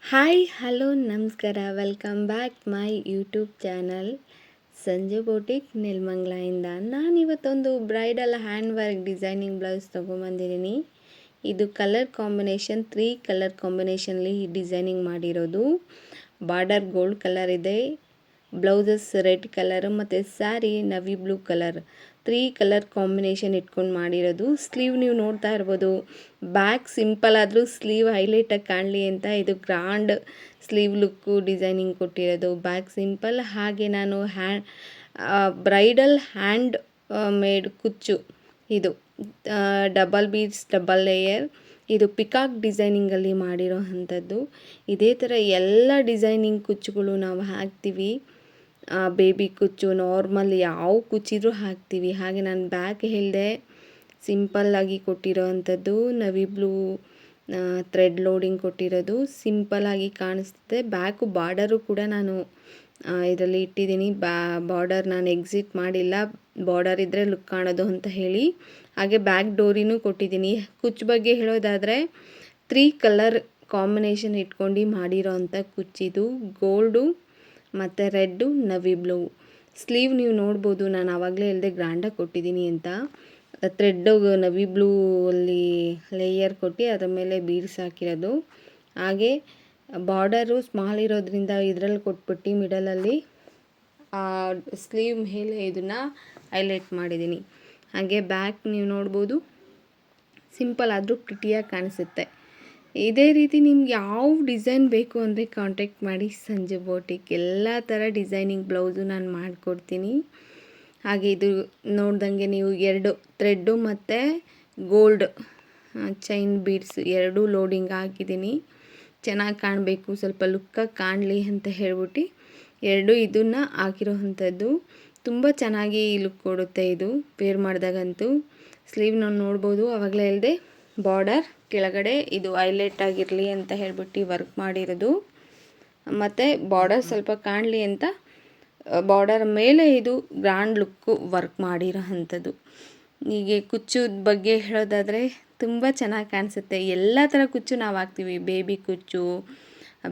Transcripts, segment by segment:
Hi hello ನಮಸ್ಕಾರ welcome back my YouTube channel Sanju boutique ನೆಲಮಂಗಲದಿಂದ. ನಾನಿವತ್ತೊಂದು bridal hand work designing blouse ತೊಗೊಂಬಂದಿದ್ದೀನಿ. ಇದು ಕಲರ್ ಕಾಂಬಿನೇಷನ್ 3 ಕಲರ್ ಕಾಂಬಿನೇಷನ್ಲಿ ಡಿಸೈನಿಂಗ್ ಮಾಡಿರೋದು. ಬಾರ್ಡರ್ ಗೋಲ್ಡ್ ಕಲರ್ ಇದೆ, ಬ್ಲೌಸಸ್ ರೆಡ್ ಕಲರ್ ಮತ್ತು sari navy blue colour 3 colour combination ಇಟ್ಕೊಂಡು ಮಾಡಿರೋದು. ಸ್ಲೀವ್ ನೀವು ನೋಡ್ತಾ ಇರ್ಬೋದು. ಬ್ಯಾಕ್ ಸಿಂಪಲ್ ಆದರೂ ಸ್ಲೀವ್ ಹೈಲೈಟಾಗಿ ಕಾಣಲಿ ಅಂತ ಇದು ಗ್ರ್ಯಾಂಡ್ ಸ್ಲೀವ್ ಲುಕ್ಕು ಡಿಸೈನಿಂಗ್ ಕೊಟ್ಟಿರೋದು. ಬ್ಯಾಕ್ ಸಿಂಪಲ್, ಹಾಗೆ ನಾನು ಬ್ರೈಡಲ್ ಹ್ಯಾಂಡ್ ಮೇಡ್ ಕುಚ್ಚು, ಇದು ಡಬಲ್ ಬೀಡ್ಸ್ ಡಬಲ್ ಲೇಯರ್, ಇದು ಪಿಕಾಕ್ ಡಿಸೈನಿಂಗಲ್ಲಿ ಮಾಡಿರೋ ಅಂಥದ್ದು. ಇದೇ ಥರ ಎಲ್ಲ ಡಿಸೈನಿಂಗ್ ಕುಚ್ಚುಗಳು ನಾವು ಹಾಕ್ತೀವಿ. ಬೇಬಿ ಕುಚ್ಚು, ನಾರ್ಮಲ್ ಯಾವ ಕುಚ್ಚಿದ್ರೂ ಹಾಕ್ತೀವಿ. ಹಾಗೆ ನಾನು ಬ್ಯಾಕ್ ಹೇಳಿದೆ ಸಿಂಪಲ್ಲಾಗಿ ಕೊಟ್ಟಿರೋ ಅಂಥದ್ದು ನವಿ ಬ್ಲೂ ಥ್ರೆಡ್ ಲೋಡಿಂಗ್ ಕೊಟ್ಟಿರೋದು. ಸಿಂಪಲ್ಲಾಗಿ ಕಾಣಿಸ್ತಿದೆ. ಬ್ಯಾಕು ಬಾರ್ಡರು ಕೂಡ ನಾನು ಇದರಲ್ಲಿ ಇಟ್ಟಿದ್ದೀನಿ. ಬಾರ್ಡರ್ ನಾನು ಎಕ್ಸಿಟ್ ಮಾಡಿಲ್ಲ, ಬಾರ್ಡರ್ ಇದ್ದರೆ ಲುಕ್ ಕಾಣೋದು ಅಂತ ಹೇಳಿ. ಹಾಗೆ ಬ್ಯಾಕ್ ಡೋರಿನೂ ಕೊಟ್ಟಿದ್ದೀನಿ. ಕುಚ್ಚು ಬಗ್ಗೆ ಹೇಳೋದಾದರೆ 3 ಕಲರ್ ಕಾಂಬಿನೇಷನ್ ಇಟ್ಕೊಂಡು ಮಾಡಿರೋ ಅಂಥ ಕುಚ್ಚಿದು. ಗೋಲ್ಡು ಮತ್ತು ರೆಡ್ಡು ನವಿ ಬ್ಲೂ. ಸ್ಲೀವ್ ನೀವು ನೋಡ್ಬೋದು, ನಾನು ಆವಾಗಲೇ ಹೇಳಿದೆ ಗ್ರ್ಯಾಂಡಾಗಿ ಕೊಟ್ಟಿದ್ದೀನಿ ಅಂತ. ಥ್ರೆಡ್ಡು ನವಿ ಬ್ಲೂ ಅಲ್ಲಿ ಲೇಯರ್ ಕೊಟ್ಟು ಅದರ ಮೇಲೆ ಬೀಡ್ಸ್ ಹಾಕಿರೋದು. ಹಾಗೆ ಬಾರ್ಡರು ಸ್ಮಾಲ್ ಇರೋದ್ರಿಂದ ಇದರಲ್ಲಿ ಕೊಟ್ಬಿಟ್ಟು ಮಿಡಲಲ್ಲಿ ಸ್ಲೀವ್ ಮೇಲೆ ಇದನ್ನು ಹೈಲೈಟ್ ಮಾಡಿದ್ದೀನಿ. ಹಾಗೆ ಬ್ಯಾಕ್ ನೀವು ನೋಡ್ಬೋದು, ಸಿಂಪಲ್ ಆದರೂ ಪ್ರಿಟಿಯಾಗಿ ಕಾಣಿಸುತ್ತೆ. ಇದೇ ರೀತಿ ನಿಮ್ಗೆ ಯಾವ ಡಿಸೈನ್ ಬೇಕು ಅಂದರೆ ಕಾಂಟ್ಯಾಕ್ಟ್ ಮಾಡಿ ಸಂಜು ಬೋಟಿಕ್. ಎಲ್ಲ ಥರ ಡಿಸೈನಿಂಗ್ ಬ್ಲೌಸು ನಾನು ಮಾಡಿಕೊಡ್ತೀನಿ. ಹಾಗೆ ಇದು ನೋಡ್ದಂಗೆ ನೀವು 2 ಥ್ರೆಡ್ಡು ಮತ್ತು ಗೋಲ್ಡ್ ಚೈನ್ ಬೀಡ್ಸ್ 2 ಲೋಡಿಂಗ್ ಹಾಕಿದ್ದೀನಿ. ಚೆನ್ನಾಗಿ ಕಾಣಬೇಕು, ಸ್ವಲ್ಪ ಲುಕ್ಕಾಗಿ ಕಾಣಲಿ ಅಂತ ಹೇಳ್ಬಿಟ್ಟು 2 ಇದನ್ನು ಹಾಕಿರೋ ಅಂಥದ್ದು. ತುಂಬ ಚೆನ್ನಾಗಿ ಲುಕ್ ಕೊಡುತ್ತೆ ಇದು ವೇರ್ ಮಾಡಿದಾಗಂತೂ. ಸ್ಲೀವ್ ನಾವು ನೋಡ್ಬೋದು, ಆವಾಗಲೇ ಹೇಳಿದೆ ಬಾರ್ಡರ್ ಕೆಳಗಡೆ ಇದು ಹೈಲೈಟ್ ಆಗಿರಲಿ ಅಂತ ಹೇಳ್ಬಿಟ್ಟು ವರ್ಕ್ ಮಾಡಿರೋದು. ಮತ್ತು ಬಾರ್ಡರ್ ಸ್ವಲ್ಪ ಕಾಣಲಿ ಅಂತ ಬಾರ್ಡರ್ ಮೇಲೆ ಇದು ಗ್ರ್ಯಾಂಡ್ ಲುಕ್ಕು ವರ್ಕ್ ಮಾಡಿರೋ ಅಂಥದ್ದು. ಹೀಗೆ ಕುಚ್ಚು ಬಗ್ಗೆ ಹೇಳೋದಾದರೆ ತುಂಬ ಚೆನ್ನಾಗಿ ಕಾಣಿಸುತ್ತೆ. ಎಲ್ಲ ಥರ ಕುಚ್ಚು ನಾವು ಹಾಕ್ತೀವಿ. ಬೇಬಿ ಕುಚ್ಚು,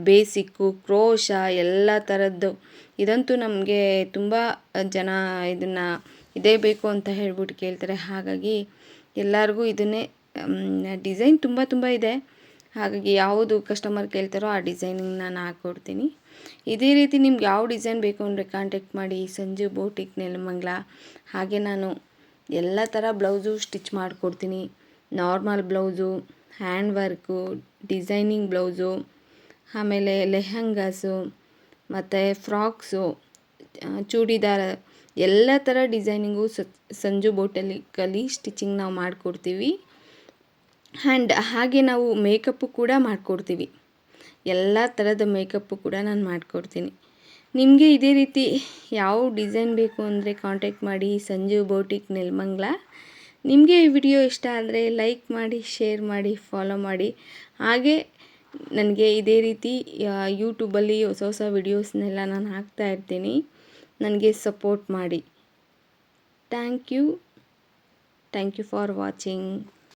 ಬೇಸಿಕ್ಕು, ಕ್ರೋಶ, ಎಲ್ಲ ಥರದ್ದು. ಇದಂತೂ ನಮಗೆ ತುಂಬ ಜನ ಇದನ್ನು ಇದೇ ಬೇಕು ಅಂತ ಹೇಳ್ಬಿಟ್ಟು ಕೇಳ್ತಾರೆ. ಹಾಗಾಗಿ ಎಲ್ಲರಿಗೂ ಇದನ್ನೇ ಡಿಸೈನ್ ತುಂಬ ಇದೆ. ಹಾಗಾಗಿ ಯಾವುದು ಕಸ್ಟಮರ್ ಕೇಳ್ತಾರೋ ಆ ಡಿಸೈನಿಂಗ್ ನಾನು ಹಾಕ್ಕೊಡ್ತೀನಿ. ಇದೇ ರೀತಿ ನಿಮ್ಗೆ ಯಾವ ಡಿಸೈನ್ ಬೇಕು ಅಂದರೆ ಕಾಂಟ್ಯಾಕ್ಟ್ ಮಾಡಿ ಸಂಜು ಬೋಟಿಕ್ ನೆಲಮಂಗಲ. ಹಾಗೆ ನಾನು ಎಲ್ಲ ಥರ ಬ್ಲೌಸು ಸ್ಟಿಚ್ ಮಾಡಿಕೊಡ್ತೀನಿ. Normal blouse, hand work, designing blouse, ಆಮೇಲೆ ಲೆಹಂಗಾಸು ಮತ್ತು ಫ್ರಾಕ್ಸು, ಚೂಡಿದಾರ, ಎಲ್ಲ ಥರ ಡಿಸೈನಿಂಗು ಸಂಜು ಬೋಟಿಕಲ್ಲಿ ಸ್ಟಿಚಿಂಗ್ ನಾವು ಮಾಡಿಕೊಡ್ತೀವಿ. ಆ್ಯಂಡ್ ಹಾಗೆ ನಾವು ಮೇಕಪ್ಪು ಕೂಡ ಮಾಡಿಕೊಡ್ತೀವಿ. ಎಲ್ಲ ಥರದ ಮೇಕಪ್ಪು ಕೂಡ ನಾನು ಮಾಡಿಕೊಡ್ತೀನಿ. ನಿಮಗೆ ಇದೇ ರೀತಿ ಯಾವ ಡಿಸೈನ್ ಬೇಕು ಅಂದರೆ ಕಾಂಟ್ಯಾಕ್ಟ್ ಮಾಡಿ ಸಂಜು ಬೋಟಿಕ್ ನೆಲಮಂಗಲ. ನಿಮಗೆ ಈ ವಿಡಿಯೋ ಇಷ್ಟ ಆದರೆ ಲೈಕ್ ಮಾಡಿ, ಶೇರ್ ಮಾಡಿ, ಫಾಲೋ ಮಾಡಿ. ಹಾಗೆ ನನಗೆ ಇದೇ ರೀತಿ ಯೂಟ್ಯೂಬಲ್ಲಿ ಹೊಸ ವಿಡಿಯೋಸ್ನೆಲ್ಲ ನಾನು ಹಾಕ್ತಾ ಇರ್ತೀನಿ. ನನಗೆ ಸಪೋರ್ಟ್ ಮಾಡಿ. Thank you for watching.